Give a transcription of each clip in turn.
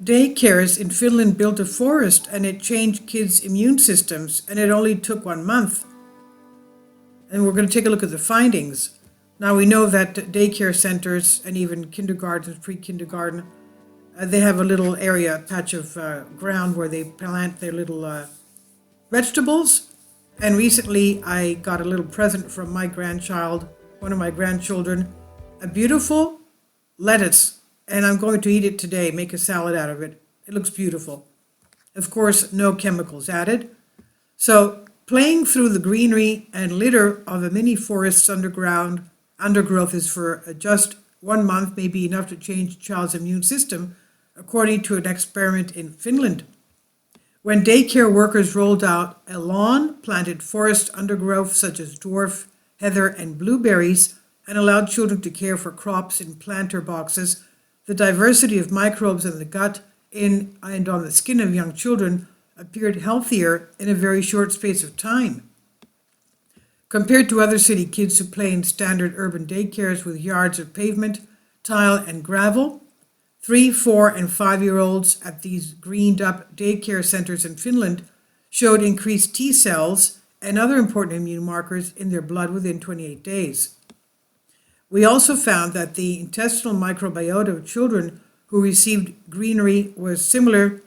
Daycares in Finland built a forest and it changed kids' immune systems, and it only took 1 month. And we're going to take a look at the findings. Now we know that daycare centers and even kindergartens, pre-kindergarten, they have a little area, a patch of ground where they plant their little vegetables. And recently I got a little present from my grandchild, one of my grandchildren, a beautiful lettuce. And I'm going to eat it today, make a salad out of it. It looks beautiful. Of course, no chemicals added. So playing through the greenery and litter of a mini forest's undergrowth is for just 1 month may be enough to change a child's immune system, according to an experiment in Finland. When daycare workers rolled out a lawn, planted forest undergrowth such as dwarf, heather, and blueberries, and allowed children to care for crops in planter boxes, the diversity of microbes in the gut and on the skin of young children appeared healthier in a very short space of time. Compared to other city kids who play in standard urban daycares with yards of pavement, tile, and gravel, 3, 4, and 5-year-olds at these greened-up daycare centers in Finland showed increased T cells and other important immune markers in their blood within 28 days. We also found that the intestinal microbiota of children who received greenery was similar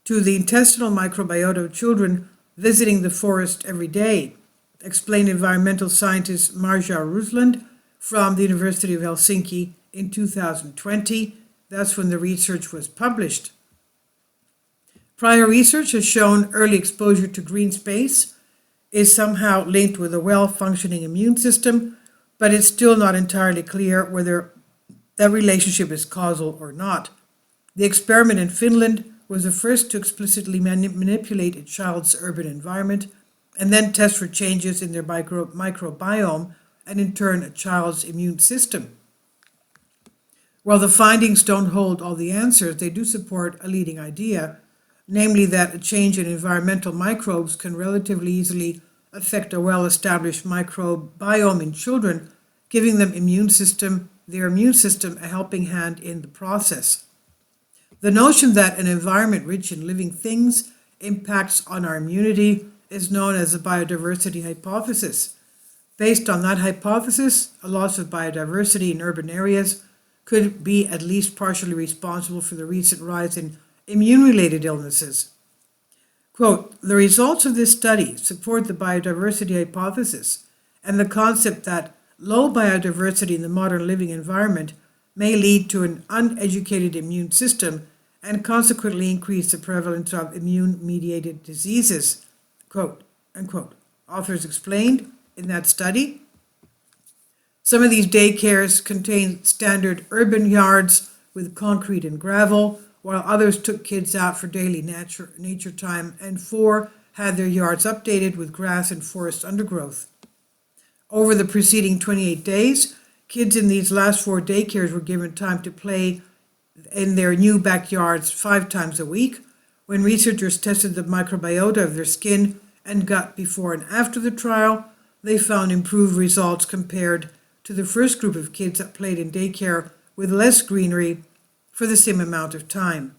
to the intestinal microbiota of children visiting the forest every day, explained environmental scientist Marja Rusland from the University of Helsinki in 2020. That's when the research was published. Prior research has shown early exposure to green space is somehow linked with a well-functioning immune system, but it's still not entirely clear whether that relationship is causal or not. The experiment in Finland was the first to explicitly manipulate a child's urban environment and then test for changes in their microbiome and in turn a child's immune system. While the findings don't hold all the answers, they do support a leading idea, namely that a change in environmental microbes can relatively easily affect a well-established microbiome in children, giving them their immune system a helping hand in the process. The notion that an environment rich in living things impacts on our immunity is known as the biodiversity hypothesis. Based on that hypothesis, a loss of biodiversity in urban areas could be at least partially responsible for the recent rise in immune-related illnesses. Quote, the results of this study support the biodiversity hypothesis and the concept that low biodiversity in the modern living environment may lead to an uneducated immune system and consequently increase the prevalence of immune-mediated diseases, quote, unquote. Authors explained in that study, some of these daycares contain standard urban yards with concrete and gravel, while others took kids out for daily nature time, and 4 had their yards updated with grass and forest undergrowth. Over the preceding 28 days, kids in these last 4 daycares were given time to play in their new backyards 5 times a week. When researchers tested the microbiota of their skin and gut before and after the trial, they found improved results compared to the first group of kids that played in daycare with less greenery for the same amount of time.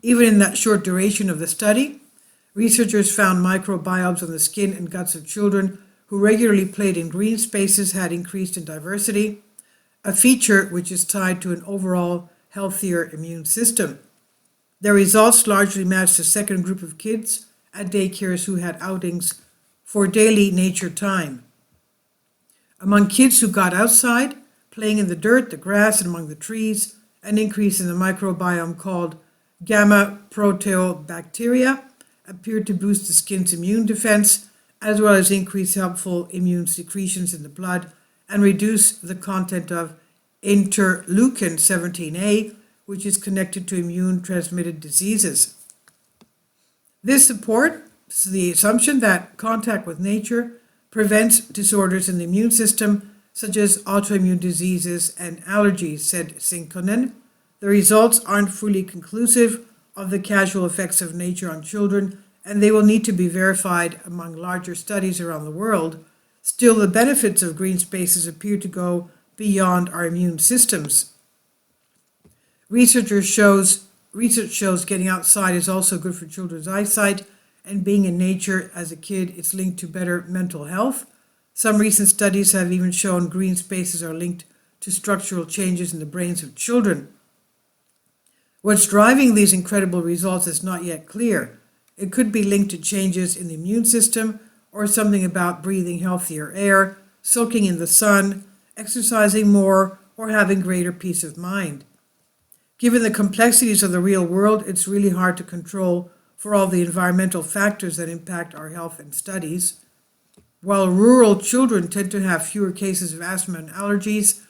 Even in that short duration of the study, researchers found microbiomes on the skin and guts of children who regularly played in green spaces had increased in diversity, a feature which is tied to an overall healthier immune system. Their results largely matched the second group of kids at daycares who had outings for daily nature time. Among kids who got outside, playing in the dirt, the grass, and among the trees, an increase in the microbiome called gamma proteobacteria appeared to boost the skin's immune defense, as well as increase helpful immune secretions in the blood and reduce the content of interleukin 17A, which is connected to immune-transmitted diseases. This supports the assumption that contact with nature prevents disorders in the immune system, such as autoimmune diseases and allergies, said Sinkkonen. The results aren't fully conclusive of the causal effects of nature on children, and they will need to be verified among larger studies around the world. Still, the benefits of green spaces appear to go beyond our immune systems. Researchers shows research shows getting outside is also good for children's eyesight, and being in nature as a kid is linked to better mental health. Some recent studies have even shown green spaces are linked to structural changes in the brains of children. What's driving these incredible results is not yet clear. It could be linked to changes in the immune system, or something about breathing healthier air, soaking in the sun, exercising more, or having greater peace of mind. Given the complexities of the real world, it's really hard to control for all the environmental factors that impact our health and studies. While rural children tend to have fewer cases of asthma and allergies,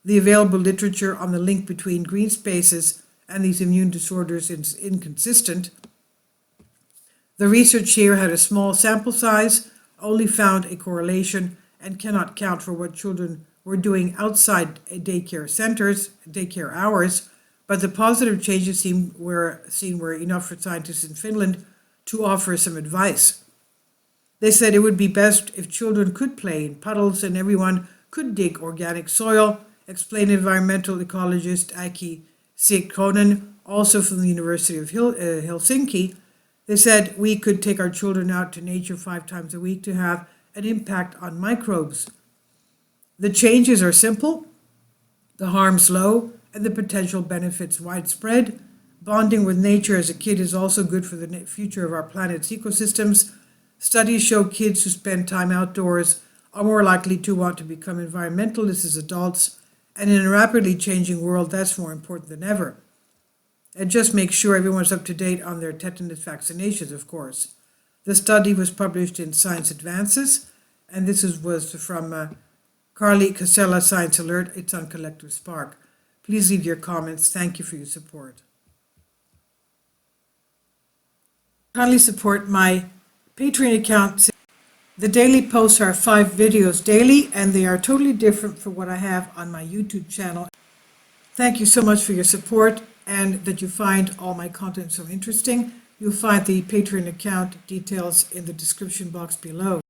the available literature on the link between green spaces and these immune disorders is inconsistent. The research here had a small sample size, only found a correlation, and cannot count for what children were doing outside daycare centers, daycare hours, but the positive changes were enough for scientists in Finland to offer some advice. They said it would be best if children could play in puddles and everyone could dig organic soil, explained environmental ecologist Aki Siekkonen, also from the University of Helsinki. They said we could take our children out to nature 5 times a week to have an impact on microbes. The changes are simple, the harms low, and the potential benefits widespread. Bonding with nature as a kid is also good for the future of our planet's ecosystems. Studies show kids who spend time outdoors are more likely to want to become environmentalists as adults, and in a rapidly changing world, that's more important than ever. And just make sure everyone's up to date on their tetanus vaccinations, of course. The study was published in Science Advances, and this was from Carly Casella Science Alert. It's on Collective Spark. Please leave your comments. Thank you for your support. Kindly support my Patreon account. The daily posts are 5 videos daily, and they are totally different from what I have on my YouTube channel. Thank you so much for your support and that you find all my content so interesting. You'll find the Patreon account details in the description box below.